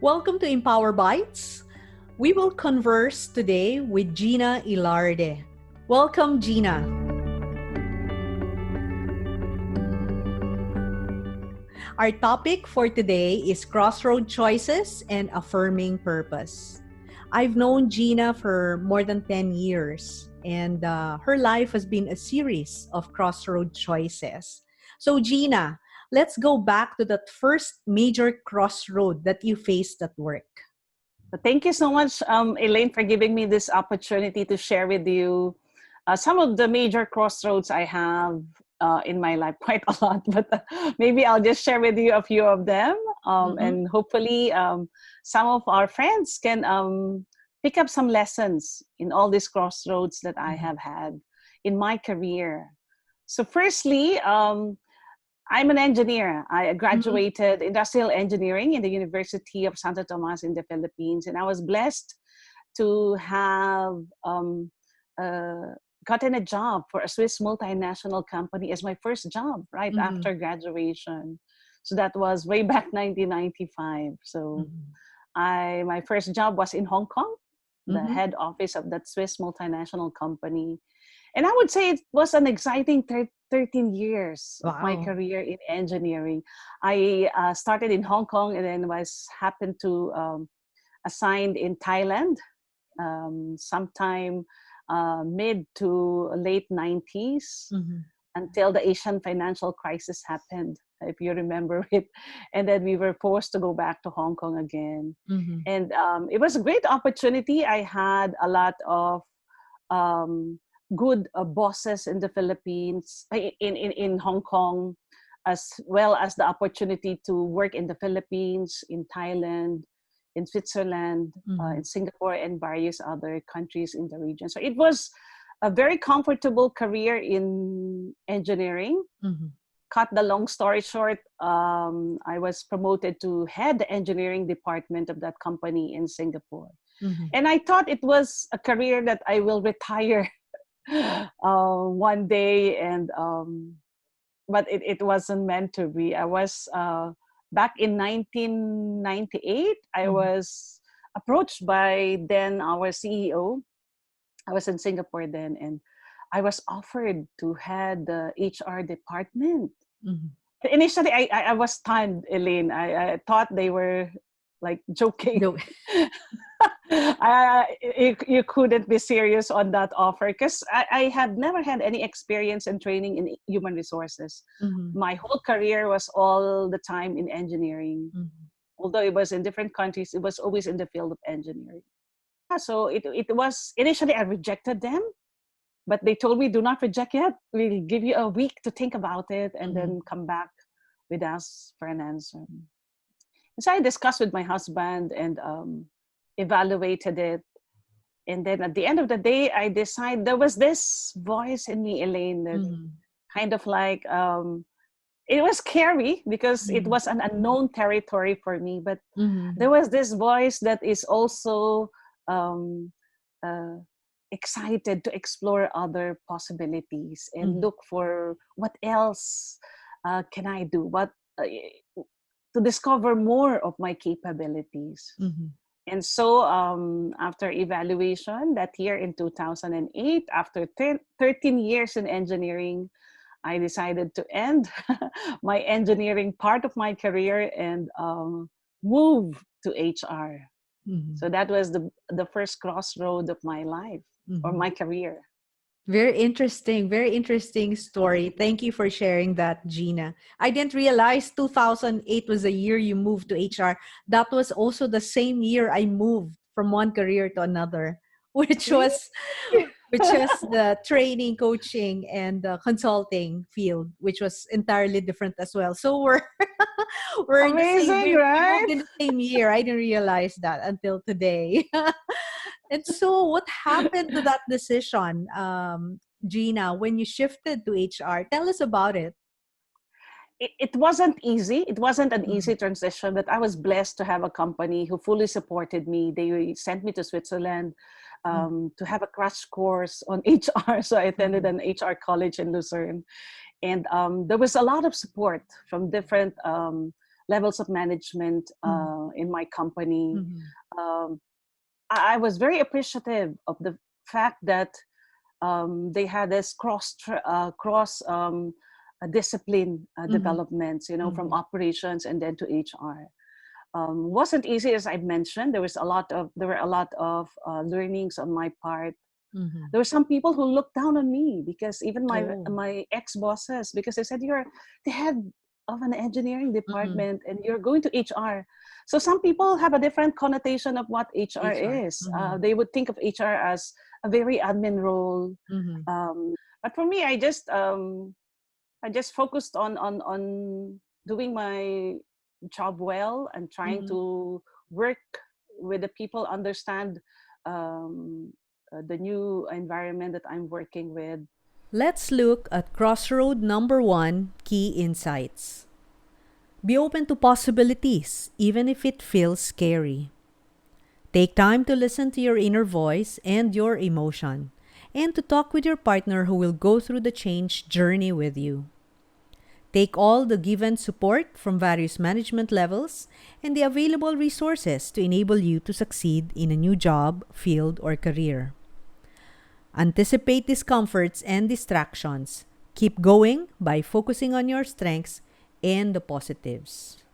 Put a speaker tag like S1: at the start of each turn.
S1: Welcome to Empower Bites. We will converse today with GINA ILARDE. Welcome, GINA. Our topic for today is Crossroad Choices and Affirming Purpose. I've known GINA for more than 10 years, and her life has been a series of crossroad choices. So, GINA, let's go back to that first major crossroad that you faced at work.
S2: Thank you so much, Elaine, for giving me this opportunity to share with you some of the major crossroads I have in my life. Quite a lot, but maybe I'll just share with you a few of them. And hopefully some of our friends can pick up some lessons in all these crossroads that I have had in my career. So firstly, I'm an engineer. I graduated industrial engineering in the University of Santo Tomas in the Philippines, and I was blessed to have gotten a job for a Swiss multinational company as my first job right after graduation. So that was way back 1995. So my first job was in Hong Kong, the head office of that Swiss multinational company. And I would say it was an exciting 13 years of my career in engineering. I started in Hong Kong and then happened to assigned in Thailand sometime mid to late 90s until the Asian financial crisis happened, if you remember it. And then we were forced to go back to Hong Kong again. And it was a great opportunity. I had a lot of good bosses in the Philippines, in Hong Kong, as well as the opportunity to work in the Philippines, in Thailand, in Switzerland, in Singapore, and various other countries in the region. So it was a very comfortable career in engineering. Cut the long story short, I was promoted to head the engineering department of that company in Singapore. And I thought it was a career that I will retire one day, and but it wasn't meant to be. I was back in 1998. I was approached by then our CEO. I was in Singapore then, and I was offered to head the HR department. Initially, I was stunned, Elaine. I thought they were like joking.
S1: No.
S2: You couldn't be serious on that offer because I had never had any experience and training in human resources. My whole career was all the time in engineering. Although it was in different countries, it was always in the field of engineering. So it was, initially I rejected them, but they told me, do not reject yet. We'll give you a week to think about it and then come back with us for an answer. So I discussed with my husband and evaluated it. And then at the end of the day, I decided there was this voice in me, Elaine, that kind of like, it was scary because it was an unknown territory for me. But there was this voice that is also excited to explore other possibilities and look for what else can I do, to discover more of my capabilities. And so after evaluation that year in 2008, after 13 years in engineering, I decided to end my engineering part of my career and move to HR. So that was the first crossroad of my life or my career.
S1: Very interesting story. Thank you for sharing that, GINA. I didn't realize 2008 was the year you moved to HR. That was also the same year I moved from one career to another, which was the training, coaching, and consulting field, which was entirely different as well. So we're
S2: amazing,
S1: we
S2: right?
S1: moved in the same year. I didn't realize that until today. And so what happened to that decision, GINA, when you shifted to HR? Tell us about it.
S2: It wasn't easy. It wasn't an easy transition, but I was blessed to have a company who fully supported me. They sent me to Switzerland to have a crash course on HR. So I attended an HR college in Lucerne. And there was a lot of support from different levels of management in my company. Um, I was very appreciative of the fact that they had this cross discipline developments, from operations and then to HR. Wasn't easy, as I mentioned. There were a lot of learnings on my part. There were some people who looked down on me, because even my ex bosses, because they said, you're the head of an engineering department and you're going to HR. So some people have a different connotation of what HR is. They would think of HR as a very admin role. But for me, I just focused on doing my job well and trying to work with the people, understand the new environment that I'm working with.
S1: Let's look at Crossroad number 1, key insights. Be open to possibilities, even if it feels scary. Take time to listen to your inner voice and your emotion, and to talk with your partner who will go through the change journey with you. Take all the given support from various management levels and the available resources to enable you to succeed in a new job, field, or career. Anticipate discomforts and distractions. Keep going by focusing on your strengths and the positives.